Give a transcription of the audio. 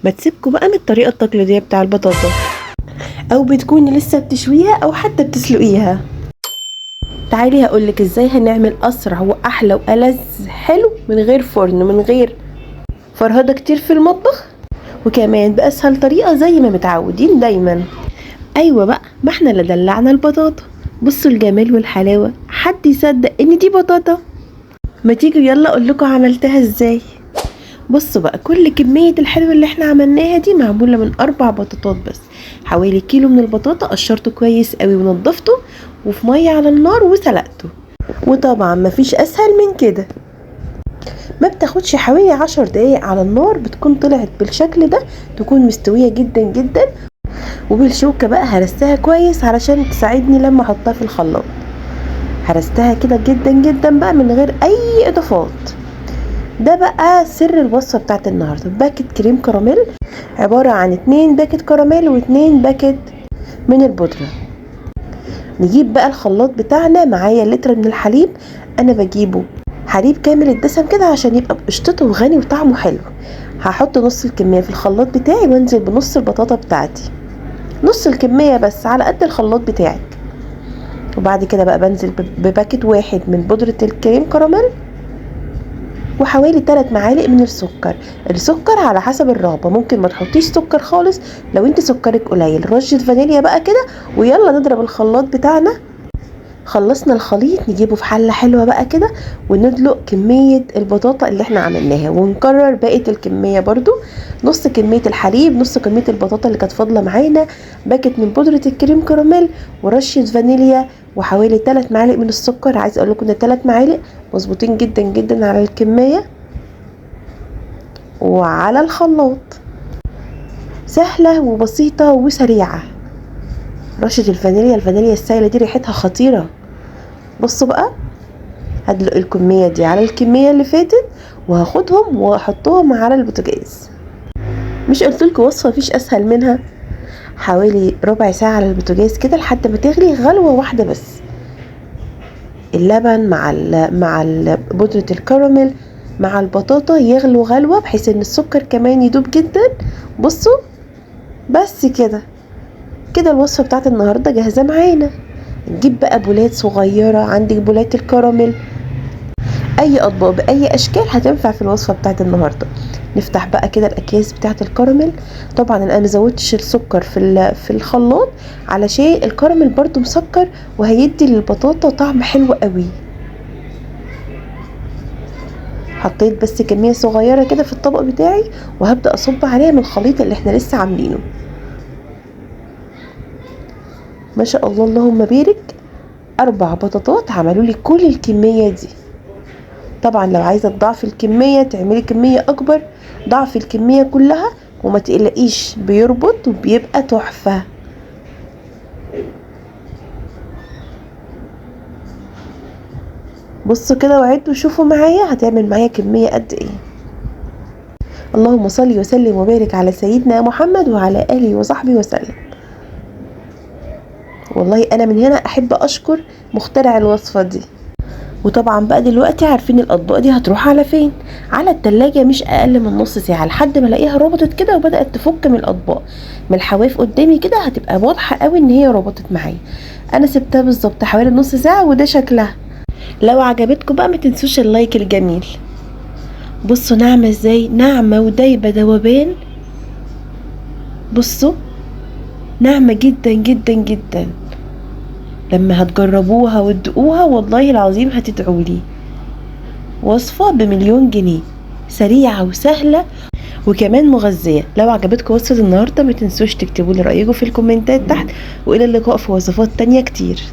ما تسيبكوا بقى من الطريقة التقليدية بتاع البطاطا، او بتكوني لسه بتشويها او حتى بتسلقيها. تعالي هقولك ازاي هنعمل اسرع واحلى والذ حلو من غير فرن، من غير فرهدة كتير في المطبخ، وكمان باسهل طريقة زي ما متعودين دايما. ايوه بقى، ما احنا اللي دلعنا البطاطا. بصوا الجمال والحلاوة، حد يصدق ان دي بطاطا؟ ما تيجوا يلا اقولكوا عملتها ازاي. بصوا بقى، كل كمية الحلوة اللي احنا عملناها دي معمولة من 4 بطاطات بس. حوالي كيلو من البطاطا، قشرته كويس قوي ونضفته وفي مية على النار وسلقته. وطبعا مفيش اسهل من كده. ما بتاخدش حوالي 10 دقايق على النار، بتكون طلعت بالشكل ده، تكون مستوية جدا جدا. وبالشوكة بقى هرستها كويس علشان تساعدني لما احطها في الخلاط. هرستها كده جدا جدا بقى من غير اي اضافات. ده بقى سر الوصفة بتاعت النهاردة. باكت كريم كراميل، عبارة عن 2 باكت كراميل و2 باكت من البودرة. نجيب بقى الخلاط بتاعنا. معايا لتر من الحليب، انا بجيبه حليب كامل الدسم كده عشان يبقى بقشطته وغني وطعمه حلو. هحط نص الكمية في الخلاط بتاعي وانزل بنص البطاطا بتاعتي، نص الكمية بس على قد الخلاط بتاعك. وبعد كده بقى بنزل بباكت واحد من بودرة الكريم كراميل، وحوالي 3 معالق من السكر. السكر على حسب الرغبة، ممكن ما تحطيش سكر خالص لو انت سكرك قليل. رشة فانيليا بقى كده، ويلا نضرب الخلاط بتاعنا. خلصنا الخليط نجيبه في حلة حلوة بقى كده، وندلق كمية البطاطا اللي احنا عملناها، ونكرر بقية الكمية برضو. نص كمية الحليب، نص كمية البطاطا اللي كانت فاضلة معانا، باكت من بودرة الكريم كراميل، ورشة فانيليا، وحوالي 3 معالق من السكر. عايز اقول لكم ان 3 معالق مظبوطين جدا جدا على الكمية وعلى الخلاط. سهلة وبسيطة وسريعة. رشة الفانيليا السائلة دي ريحتها خطيرة. بصوا بقى، هدلق الكمية دي على الكمية اللي فاتت، وهاخدهم واحطهم على البوتاجاز. مش قلتلكوا وصفة مفيش اسهل منها؟ حوالي ربع ساعة على البوتاجاز كده لحد ما تغلي غلوة واحدة بس. اللبن مع بودرة الكراميل مع البطاطا يغلوا غلوة، بحيث ان السكر كمان يدوب جدا. بصوا بس كده كده الوصفة بتاعت النهاردة جاهزة معانا. نجيب بقى بولات صغيرة، عندك بولات الكراميل، اي اطباق باي اشكال هتنفع في الوصفة بتاعت النهاردة. نفتح بقى كده الاكياس بتاعت الكراميل. طبعا انا مزودتش السكر في الخلاط علشان الكراميل برضو مسكر، وهيدي للبطاطا طعم حلو قوي. حطيت بس كمية صغيرة كده في الطبق بتاعي، وهبدأ اصب عليها من الخليط اللي احنا لسه عاملينه. ما شاء الله اللهم بارك، 4 بطاطات عملوا لي كل الكمية دي. طبعا لو عايزة تضاعفي الكمية تعملي كمية اكبر، ضعفي الكمية كلها وما تقلقيش، بيربط وبيبقى تحفة. بصوا كده وعدوا وشوفوا معايا هتعمل معايا كمية قد ايه. اللهم صل وسلم وبارك على سيدنا محمد وعلى آله وصحبه وسلم. والله انا من هنا احب اشكر مخترع الوصفة دي. وطبعا بقى دلوقتي عارفين الاطباق دي هتروح على فين؟ على التلاجة، مش اقل من نص ساعة لحد ما الاقيها ربطت كده وبدأت تفك من الاطباق. من الحواف قدامي كده هتبقى واضحة قوي ان هي ربطت معايا. انا سبتها بالظبط حوالي نص ساعة وده شكلها. لو عجبتكم بقى ما تنسوش اللايك الجميل. بصوا ناعمة ازاي، ناعمة ودايبة دوبان. بصوا ناعمة جدا جدا جدا. لما هتجربوها وتدوقوها والله العظيم هتدعولي. وصفة ب1,000,000 جنيه، سريعة وسهلة وكمان مغذية. لو عجبتكم وصفة النهاردة ما تنسوش تكتبوا لي رأيكم في الكومنتات تحت، وإلى اللقاء في وصفات تانية كتير.